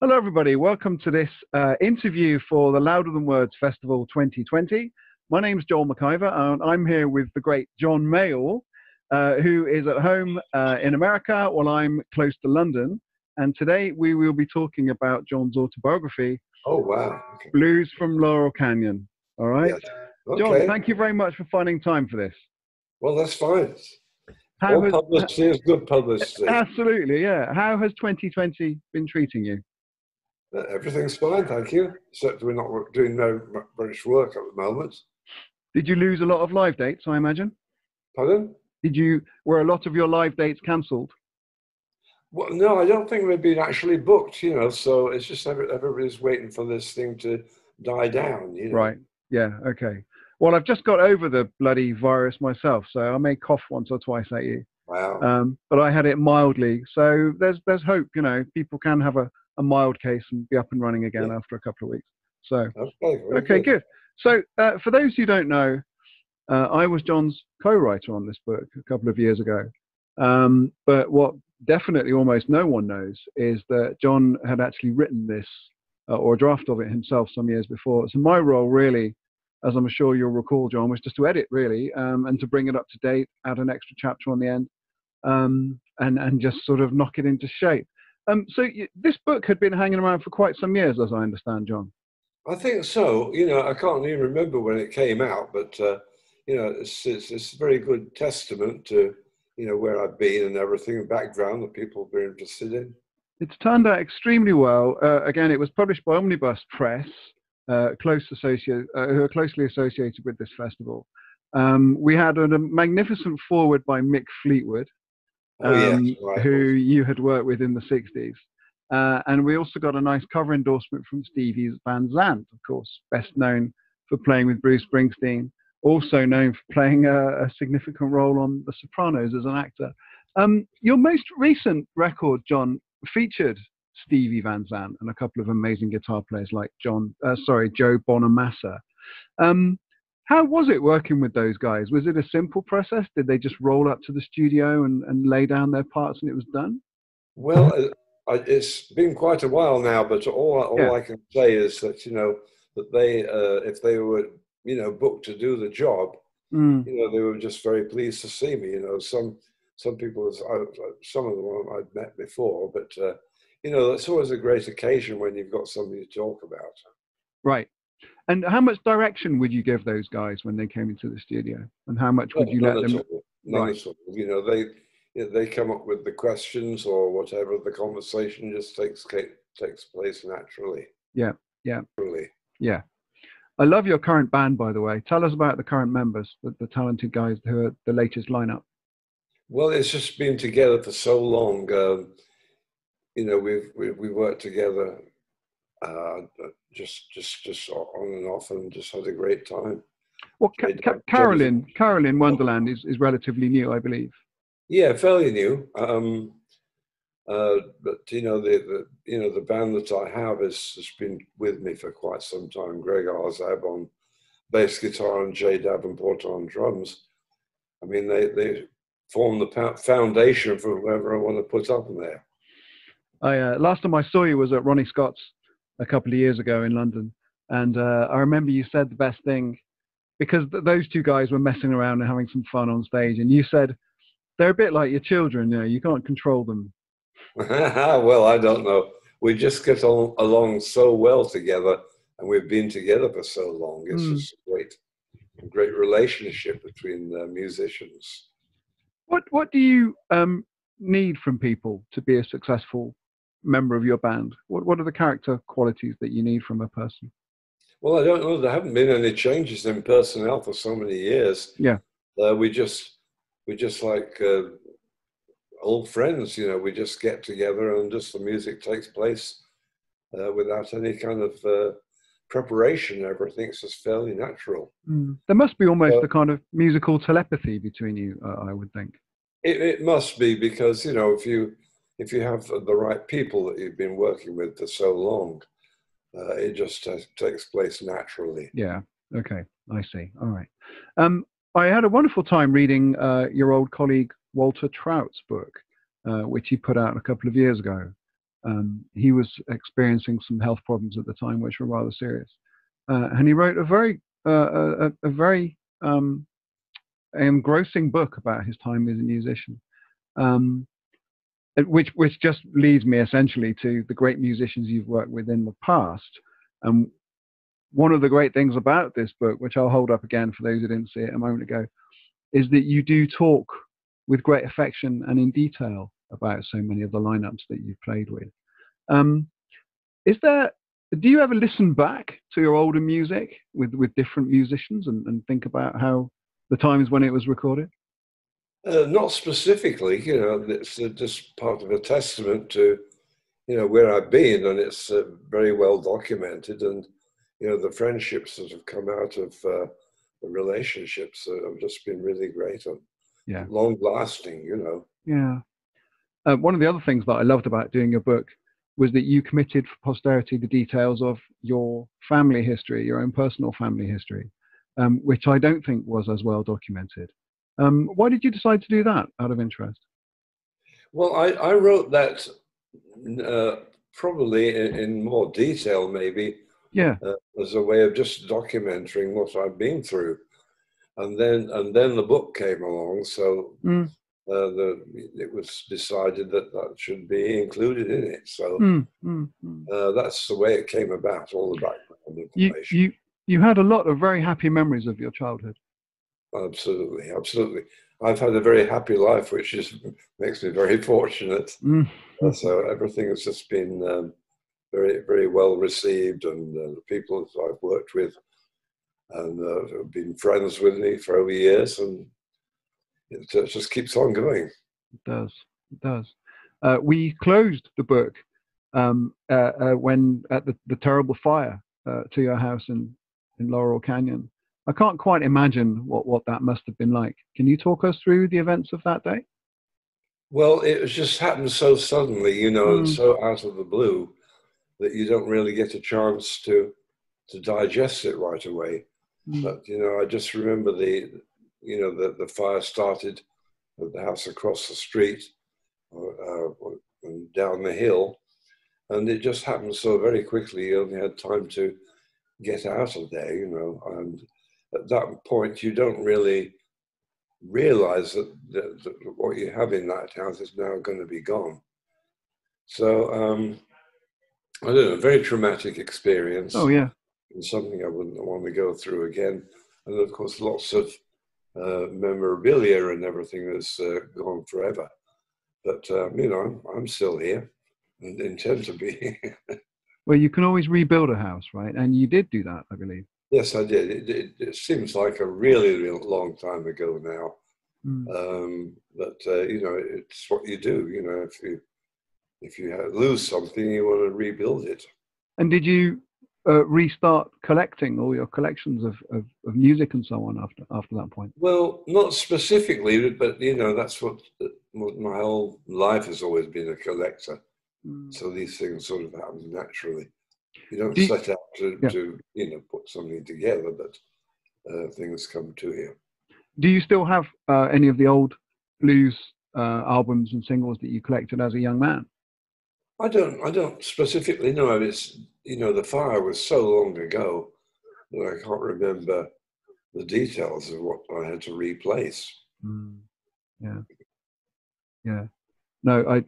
Hello, everybody. Welcome to this interview for the Louder Than Words Festival 2020. My name's Joel McIver, and I'm here with the great John Mayall, who is at home in America while I'm close to London. And today we will be talking about John's autobiography, Oh, wow. Okay. Blues from Laurel Canyon. All right. Yes. Okay. John, thank you very much for finding time for this. Well, that's fine. All publicity is good publicity. Absolutely, yeah. How has 2020 been treating you? Everything's fine, thank you. Except we're not doing very much work at the moment. Did you lose a lot of live dates, I imagine? Pardon? Were a lot of your live dates cancelled? Well, no, I don't think they've been actually booked, so it's just everybody's waiting for this thing to die down, Right, yeah, okay. Well, I've just got over the bloody virus myself, so I may cough once or twice at you. Wow. But I had it mildly, so there's hope, people can have a mild case and be up and running again after a couple of weeks. So, okay, good. So for those who don't know, I was John's co-writer on this book a couple of years ago. But what definitely almost no one knows is that John had actually written this or a draft of it himself some years before. So my role really, as I'm sure you'll recall, John, was just to edit really and to bring it up to date, add an extra chapter on the end, and just sort of knock it into shape. So this book had been hanging around for quite some years, as I understand, John. I think so. I can't even remember when it came out, but it's a very good testament to where I've been and everything, and background that people have been interested in. It's turned out extremely well. Again, it was published by Omnibus Press, who are closely associated with this festival. We had a magnificent foreword by Mick Fleetwood, who you had worked with in the 60s. And we also got a nice cover endorsement from Stevie Van Zandt, of course, best known for playing with Bruce Springsteen, also known for playing a significant role on The Sopranos as an actor. Your most recent record, John, featured Stevie Van Zandt and a couple of amazing guitar players like Joe Bonamassa. How was it working with those guys? Was it a simple process? Did they just roll up to the studio and lay down their parts and it was done? Well, it's been quite a while now, but all I can say is that, that they, if they were, booked to do the job, they were just very pleased to see me. Some people, some of them I'd met before, but, that's always a great occasion when you've got something to talk about. Right. And how much direction would you give those guys when they came into the studio? And how much would you let them? None at all. They come up with the questions or whatever. The conversation just takes place naturally. Yeah. Really. Yeah. I love your current band, by the way. Tell us about the current members, the talented guys who are the latest lineup. Well, it's just been together for so long. We worked together. Just on and off, and just had a great time. Well, Carolyn Wonderland is relatively new, I believe. Yeah, fairly new. But the band that I have has been with me for quite some time. Greg Arzab on bass guitar and Jay Davenport on drums. I mean, they form the foundation for whoever I want to put up in there. Last time I saw you was at Ronnie Scott's a couple of years ago in London, and I remember you said the best thing, because those two guys were messing around and having some fun on stage, and you said they're a bit like your children, you can't control them. Well, I don't know. We just get along so well together, and we've been together for so long. It's just a great relationship between musicians. What do you need from people to be a successful member of your band? What are the character qualities that you need from a person? Well, I don't know. There haven't been any changes in personnel for so many years. Yeah. We just like old friends, we just get together and just the music takes place without any kind of preparation. Everything's just fairly natural. There must be almost a kind of musical telepathy between you, I would think. It must be, because, if you have the right people that you've been working with for so long, it just takes place naturally. Yeah. Okay. I see. All right. I had a wonderful time reading your old colleague Walter Trout's book, which he put out a couple of years ago. He was experiencing some health problems at the time, which were rather serious, and he wrote a very engrossing book about his time as a musician, which just leads me essentially to the great musicians you've worked with in the past. One of the great things about this book, which I'll hold up again for those who didn't see it a moment ago, is that you do talk with great affection and in detail about so many of the lineups that you've played with. Do you ever listen back to your older music with different musicians and think about how the times when it was recorded? Not specifically, it's just part of a testament to, where I've been, and it's very well documented, and, the friendships that have come out of the relationships have just been really great and long lasting, Yeah. One of the other things that I loved about doing your book was that you committed for posterity the details of your family history, your own personal family history, which I don't think was as well documented. Why did you decide to do that, out of interest? Well, I wrote that probably in more detail, maybe, as a way of just documenting what I've been through, and then the book came along, so it was decided that should be included in it. So that's the way it came about. All the background information. You had a lot of very happy memories of your childhood. Absolutely, absolutely. I've had a very happy life, which makes me very fortunate. So everything has just been very, very well received, and the people that I've worked with and have been friends with me for over years, and it just keeps on going. It does. It does. We closed the book when at the terrible fire to your house in Laurel Canyon. I can't quite imagine what that must have been like. Can you talk us through the events of that day? Well, it just happened so suddenly, and so out of the blue that you don't really get a chance to digest it right away. But, I just remember the fire started at the house across the street and down the hill. And it just happened so very quickly. You only had time to get out of there, and at that point, you don't really realize that what you have in that house is now going to be gone. So, I don't know, very traumatic experience. Oh, yeah. And something I wouldn't want to go through again. And of course, lots of memorabilia and everything that's gone forever. But, I'm still here and intend to be. Well, you can always rebuild a house, right? And you did do that, I believe. Yes, I did. It seems like a really, really long time ago now. But, it's what you do. If you lose something, you want to rebuild it. And did you restart collecting all your collections of music and so on after that point? Well, not specifically, but that's what my whole life has always been, a collector. So these things sort of happen naturally. You don't set out to put something together, but things come to you. Do you still have any of the old blues albums and singles that you collected as a young man? I don't specifically know. It's the fire was so long ago that I can't remember the details of what I had to replace. Yeah. No,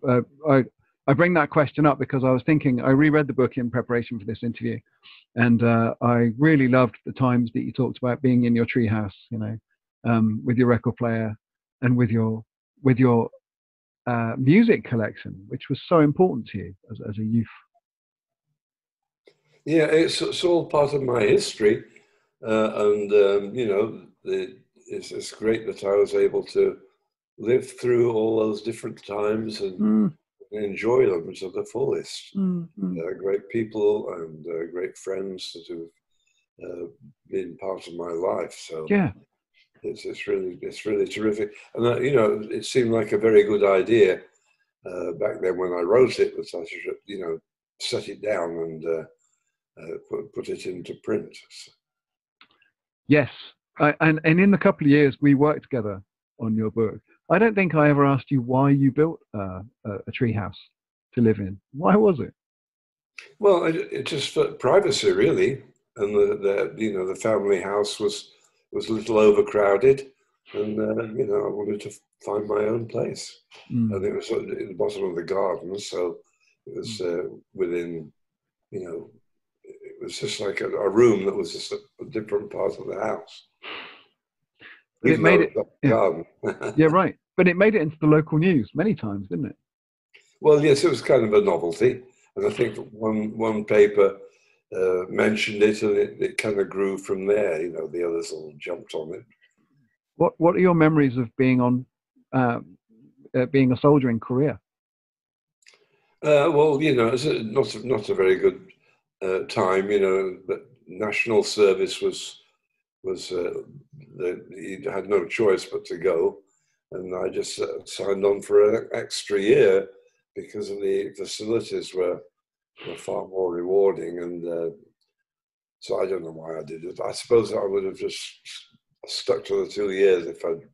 I bring that question up because I was thinking, I reread the book in preparation for this interview, and I really loved the times that you talked about being in your treehouse, with your record player and with your music collection, which was so important to you as a youth. Yeah, it's all part of my history, and it's great that I was able to live through all those different times and enjoy them to the fullest. Great people and great friends that have been part of my life. So yeah, it's really terrific. And it seemed like a very good idea back then when I wrote it, that I should set it down and put it into print. Yes, and in the couple of years we worked together on your book, I don't think I ever asked you why you built a treehouse to live in. Why was it? Well, it just for privacy, really, and the family house was a little overcrowded, and I wanted to find my own place, and it was at the bottom of the garden, so it was within, it was just like a room that was just a different part of the house. But it made it, garden. Yeah, right. But it made it into the local news many times, didn't it? Well, yes, it was kind of a novelty, and I think one paper mentioned it, and it kind of grew from there. The others all jumped on it. What are your memories of being on being a soldier in Korea? Well, it's not a very good time. But national service was he had no choice but to go, and I just signed on for an extra year because of the facilities were far more rewarding, and so I don't know why I did it. I suppose I would have just stuck to the 2 years if I'd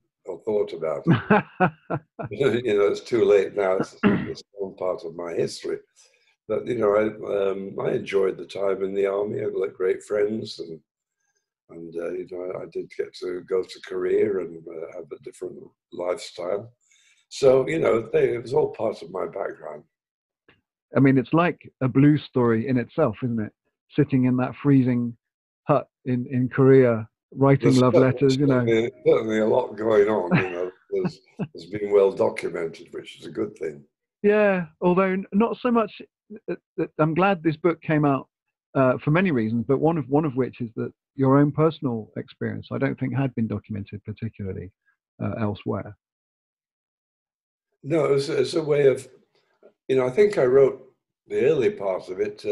thought about it. It's too late now. It's one part of my history. But I enjoyed the time in the army. I had great friends, and I did get to go to Korea and have a different lifestyle. So it was all part of my background. I mean, it's like a blues story in itself, isn't it? Sitting in that freezing hut in Korea, writing love letters. Certainly a lot going on. There's been well documented, which is a good thing. Yeah, although not so much. I'm glad this book came out for many reasons, but one of which is that your own personal experience, I don't think, had been documented particularly elsewhere. No, it's a way of, I think I wrote the early part of it,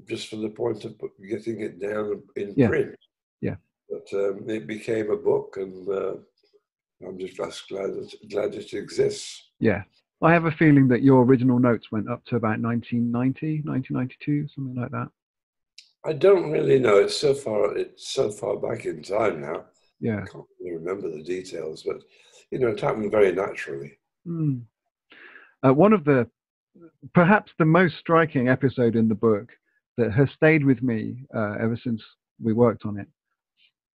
just for the point of getting it down in print. Yeah. But it became a book, and I'm just glad it exists. Yeah. I have a feeling that your original notes went up to about 1990, 1992, something like that. I don't really know. It's so far back in time now. Yeah. I can't really remember the details, but it happened very naturally. One of perhaps the most striking episode in the book that has stayed with me ever since we worked on it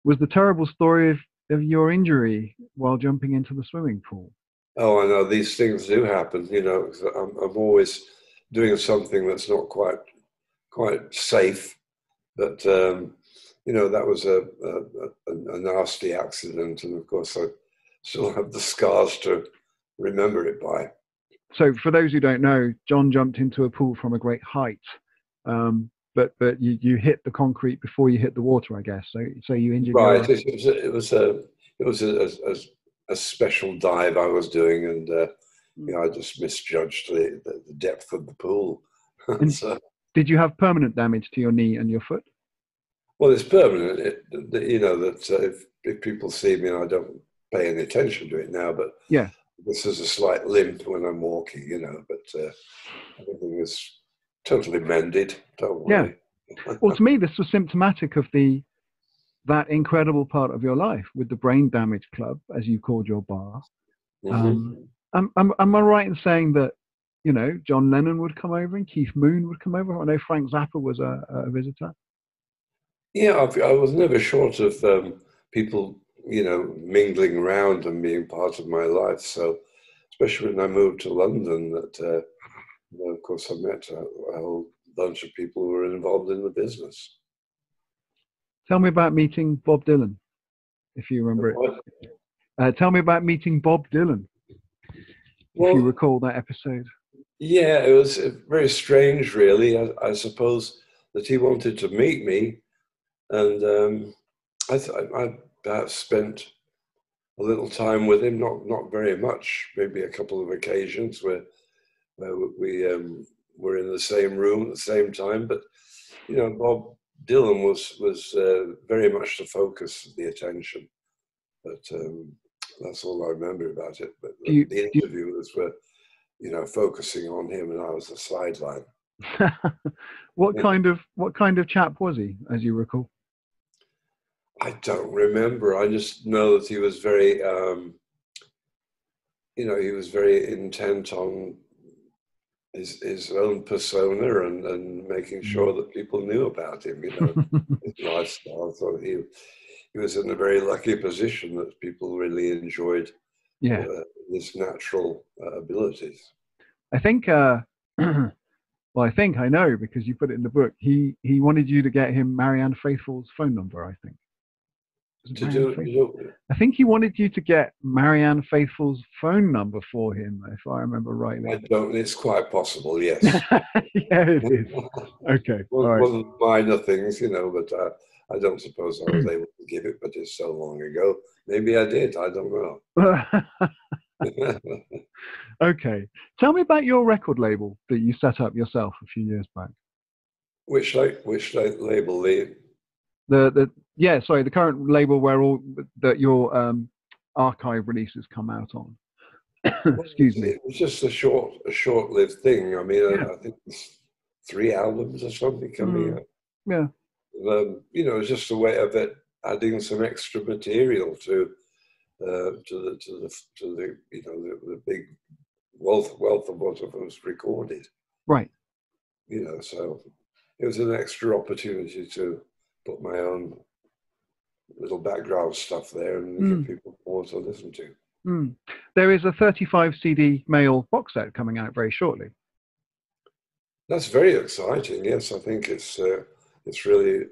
was the terrible story of your injury while jumping into the swimming pool. Oh, I know these things do happen. I'm always doing something that's not quite safe, but that was a nasty accident, and of course I still have the scars to remember it by. So, for those who don't know, John jumped into a pool from a great height, but you hit the concrete before you hit the water, I guess. So you injured. Right. It was a special dive I was doing, and I just misjudged the depth of the pool. So, did you have permanent damage to your knee and your foot? Well, it's permanent. That if people see me, and I don't pay any attention to it now, but yeah, this is a slight limp when I'm walking, but everything is totally mended. Don't worry. Yeah. Well, to me, this was symptomatic of that incredible part of your life with the Brain Damage Club, as you called your bar. Am I right in saying that, John Lennon would come over and Keith Moon would come over? I know Frank Zappa was a visitor. Yeah, I was never short of people, mingling around and being part of my life. So, especially when I moved to London, that of course I met a whole bunch of people who were involved in the business. Tell me about meeting Bob Dylan, if you remember it. Tell me about meeting Bob Dylan, if you recall that episode. Yeah, it was very strange, really. I suppose that he wanted to meet me, and I perhaps spent a little time with him, not very much, maybe a couple of occasions where we were in the same room at the same time. But Bob Dylan was very much the focus of the attention. But that's all I remember about it. But the interviewers were, focusing on him, and I was the sideline. What kind of chap was he, as you recall? I don't remember. I just know that he was very, he was very intent on his own persona and making sure that people knew about him, his lifestyle. So he was in a very lucky position that people really enjoyed his natural abilities. I think, well, I know because you put it in the book. He wanted you to get him Marianne Faithfull's phone number, I think. I think he wanted you to get Marianne Faithfull's phone number for him, if I remember rightly. It's quite possible, yes. Yeah, it is. Okay. One of the minor things, but I don't suppose I was able to give it, but it's so long ago. Maybe I did. I don't know. Okay. Tell me about your record label that you set up yourself a few years back. Which label? The current label where your archive releases come out on. Excuse me. It was just a short-lived thing. I mean, I think it's 3 albums or something coming out. Yeah. It's just a way of it adding some extra material to the big wealth of what was recorded. Right. So it was an extra opportunity to put my own little background stuff there and give people more to listen to. There is a 35 CD Mayall box set coming out very shortly. That's very exciting. Yes, I think it's really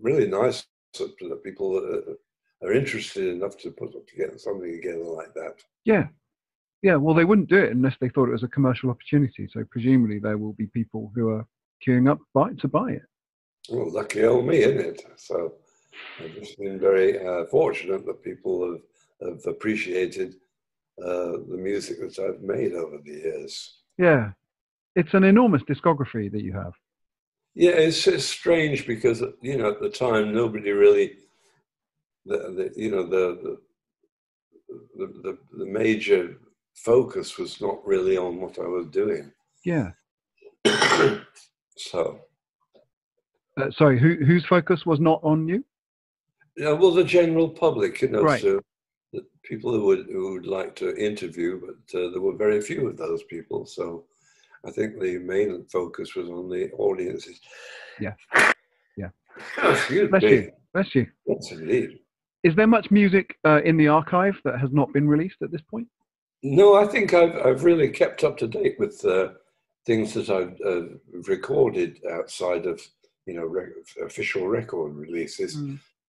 really nice that people are interested enough to put something together like that. Yeah. Well, they wouldn't do it unless they thought it was a commercial opportunity. So presumably there will be people who are queuing up to buy it. Well, lucky old me, isn't it? So I've just been very fortunate that people have appreciated the music that I've made over the years. Yeah, it's an enormous discography that you have. Yeah, it's strange because at the time nobody really the major focus was not really on what I was doing. Yeah. So. Sorry, whose focus was not on you? Yeah, well, the general public, right. So the people who would like to interview, but there were very few of those people. So I think the main focus was on the audiences. Yeah. Excuse Bless me. you. Bless you. Yes, indeed. Is there much music in the archive that has not been released at this point? No, I think I've really kept up to date with things that I've recorded outside of official record releases.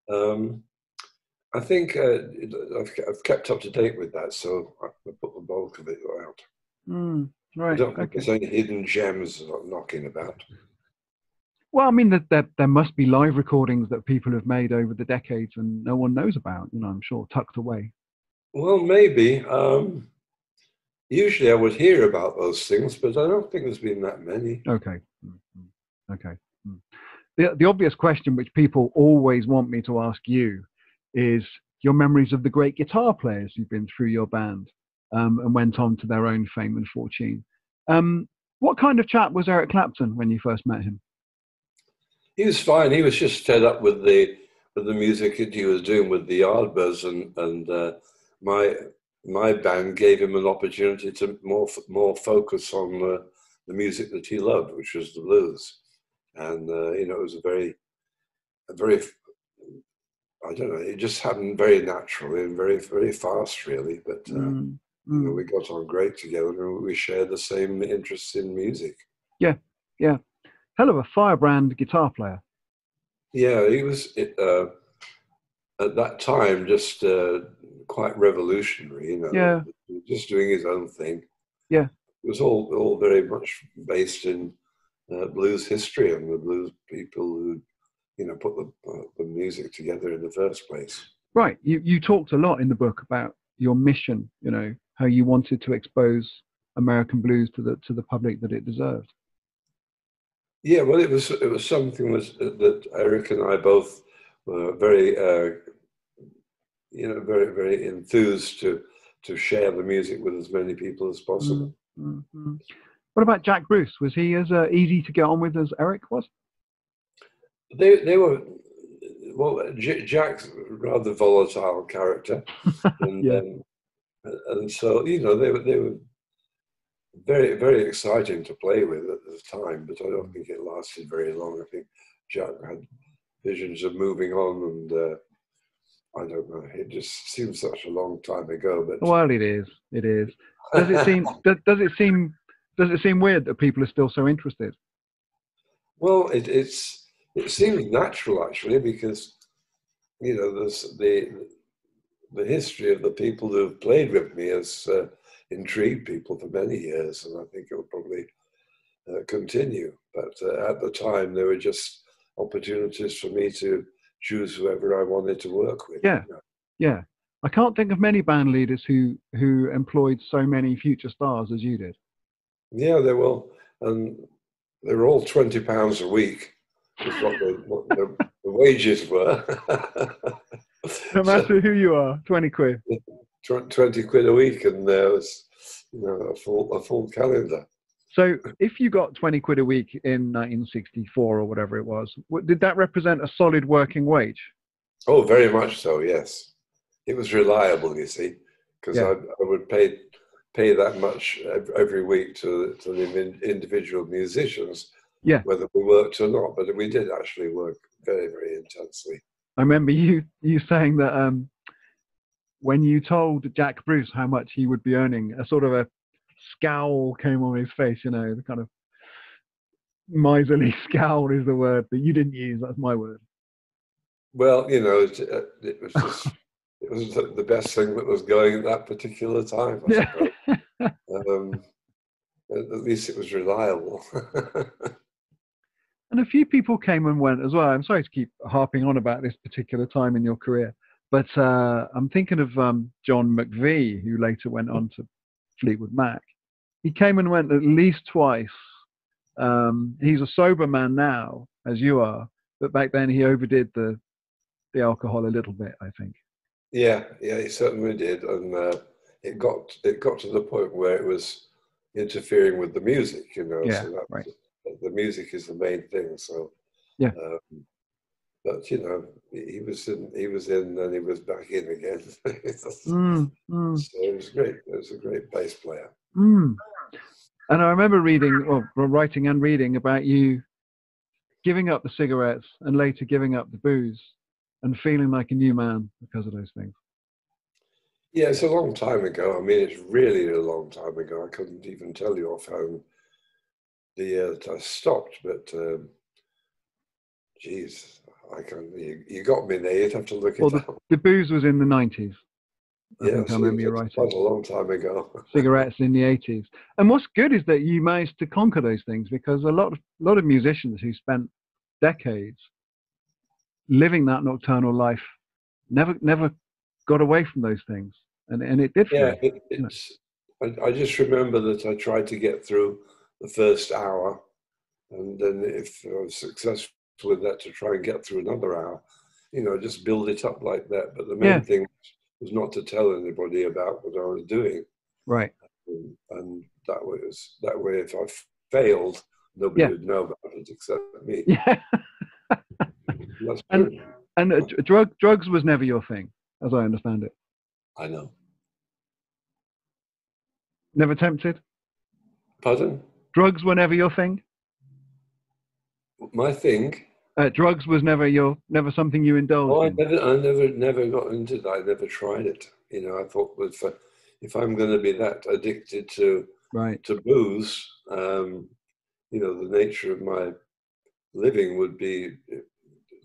I think I've kept up to date with that, so I put the bulk of it out. Right. I don't think there's any hidden gems knocking about. Well, I mean, there must be live recordings that people have made over the decades and no one knows about, I'm sure, tucked away. Well, maybe. Usually I would hear about those things, but I don't think there's been that many. Okay. The obvious question which people always want me to ask you is your memories of the great guitar players who've been through your band and went on to their own fame and fortune. What kind of chap was Eric Clapton when you first met him? He was fine. He was just fed up with the music that he was doing with the Yardbirds, and my band gave him an opportunity to more focus on the music that he loved, which was the blues. And it was a very, I don't know, it just happened very naturally and very, very fast, really. But we got on great together, and we shared the same interests in music. Yeah. Hell of a firebrand guitar player. Yeah, he was at that time just quite revolutionary. Yeah. Just doing his own thing. Yeah. It was all very much based in blues history and the blues people who put the music together in the first place. Right. You talked a lot in the book about your mission, how you wanted to expose American blues to the public that it deserved. Yeah, well, it was something that Eric and I both were very very, very enthused to share the music with as many people as possible. Mm-hmm. What about Jack Bruce? Was he as easy to get on with as Eric was? They were, well, Jack's a rather volatile character, and so they were very, very exciting to play with at the time, but I don't think it lasted very long. I think Jack had visions of moving on, and I don't know. It just seems such a long time ago. But well, it is. It is. Does it seem? Does it seem? Does it seem weird that people are still so interested? Well, it seems natural actually, because there's the history of the people who've played with me has intrigued people for many years, and I think it will probably continue. But at the time, there were just opportunities for me to choose whoever I wanted to work with. Yeah, yeah. I can't think of many band leaders who employed so many future stars as you did. Yeah, they will, and they were all £20 a week, was what the wages were. No matter who you are, 20 quid. 20 quid a week, and there was a full calendar. So if you got 20 quid a week in 1964 or whatever it was, did that represent a solid working wage? Oh, very much so, yes. It was reliable, you see, because Yeah. I would pay that much every week to the individual musicians, Yeah. whether we worked or not. But we did actually work very, very intensely. I remember you saying that when you told Jack Bruce how much he would be earning, a sort of a scowl came on his face, the kind of miserly scowl is the word that you didn't use. That's my word. Well, it was just it was the best thing that was going at that particular time, I suppose. At least it was reliable. And a few people came and went as well. I'm sorry to keep harping on about this particular time in your career, but I'm thinking of John McVie, who later went on to Fleetwood Mac. He came and went at least twice. He's a sober man now, as you are, but back then he overdid the alcohol a little bit, I think. Yeah, he certainly did, and it got to the point where it was interfering with the music, Yeah, so that right. The music is the main thing. So yeah, but he was in, and he was back in again. So it was great. It was a great bass player. And I remember writing and reading about you giving up the cigarettes and later giving up the booze and feeling like a new man because of those things. Yeah, it's a long time ago. I mean, it's really a long time ago. I couldn't even tell you offhand the year that I stopped, but geez, I can't. You got me there. You'd have to look it up. The booze was in the 90s. I think I remember you writing. Quite a long time ago. Cigarettes in the 80s. And what's good is that you managed to conquer those things, because a lot of musicians who spent decades living that nocturnal life never got away from those things, and it did. Yeah, I just remember that I tried to get through the first hour, and then if I was successful with that, to try and get through another hour, just build it up like that. But the main thing was not to tell anybody about what I was doing. Right. And that way, if I failed, nobody would know about it except me. Yeah. That's good. And drugs was never your thing, as I understand it. I know. Never tempted? Pardon? Drugs were never your thing? My thing? Drugs was never something you indulged in? I never got into that. I never tried it. I thought if I'm going to be that addicted to booze, the nature of my living would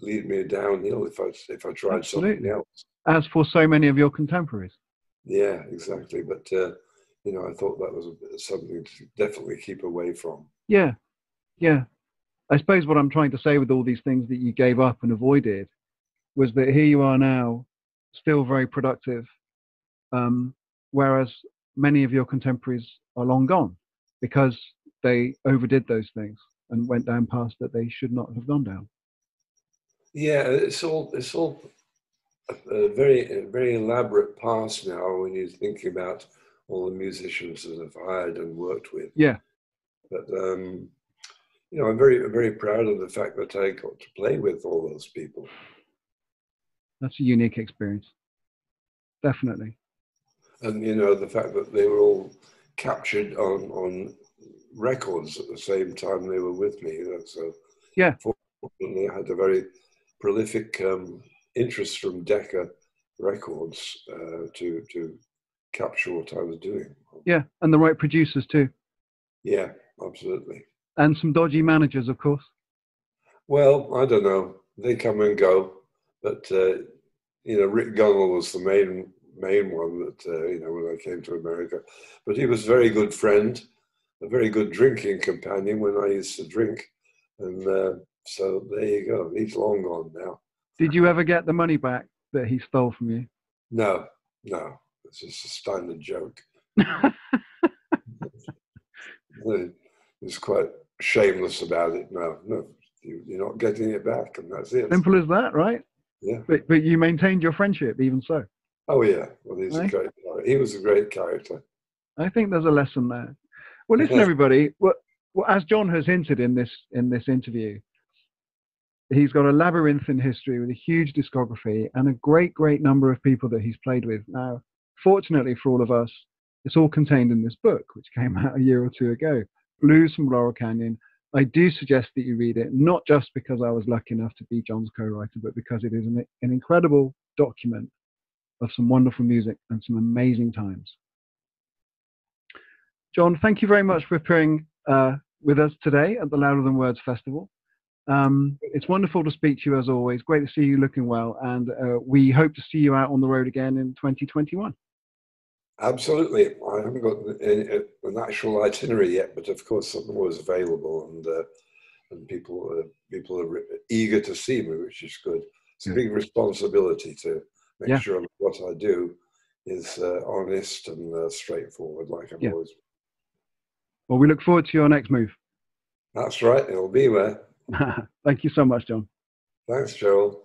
lead me downhill if I tried something else. As for so many of your contemporaries. Yeah, exactly. But I thought that was something to definitely keep away from. Yeah, yeah. I suppose what I'm trying to say with all these things that you gave up and avoided was that here you are now, still very productive, whereas many of your contemporaries are long gone because they overdid those things and went down paths that they should not have gone down. Yeah, it's all a very, very elaborate past now when you think about all the musicians that I've hired and worked with. Yeah. But I'm very, very proud of the fact that I got to play with all those people. That's a unique experience. Definitely. And, the fact that they were all captured on records at the same time they were with me. So yeah, fortunately, I had a very prolific interest from Decca Records to capture what I was doing. Yeah, and the right producers too. Yeah, absolutely. And some dodgy managers, of course. Well, I don't know. They come and go, but Rick Gunnell was the main one that when I came to America. But he was a very good friend, a very good drinking companion when I used to drink, and so there you go. He's long gone now. Did you ever get the money back that he stole from you? No. It's just a standard joke. He's quite shameless about it. No, you're not getting it back, and that's it. Simple as that, right? Yeah. But you maintained your friendship, even so. Oh yeah. Well, he's a great character. He was a great character. I think there's a lesson there. Well, listen, everybody. Well, as John has hinted in this interview, he's got a labyrinthine history with a huge discography and a great number of people that he's played with. Now, fortunately for all of us, it's all contained in this book, which came out a year or two ago, Blues from Laurel Canyon. I do suggest that you read it, not just because I was lucky enough to be John's co-writer, but because it is an incredible document of some wonderful music and some amazing times. John, thank you very much for appearing with us today at the Louder Than Words Festival. It's wonderful to speak to you as always. Great to see you looking well, and we hope to see you out on the road again in 2021. Absolutely. I haven't got an actual itinerary yet, but of course something was available, and people are eager to see me, which is good. It's a big responsibility to make sure what I do is honest and straightforward, like I've always been. Well, we look forward to your next move. That's right. It'll be there. Thank you so much, John. Thanks, Joel.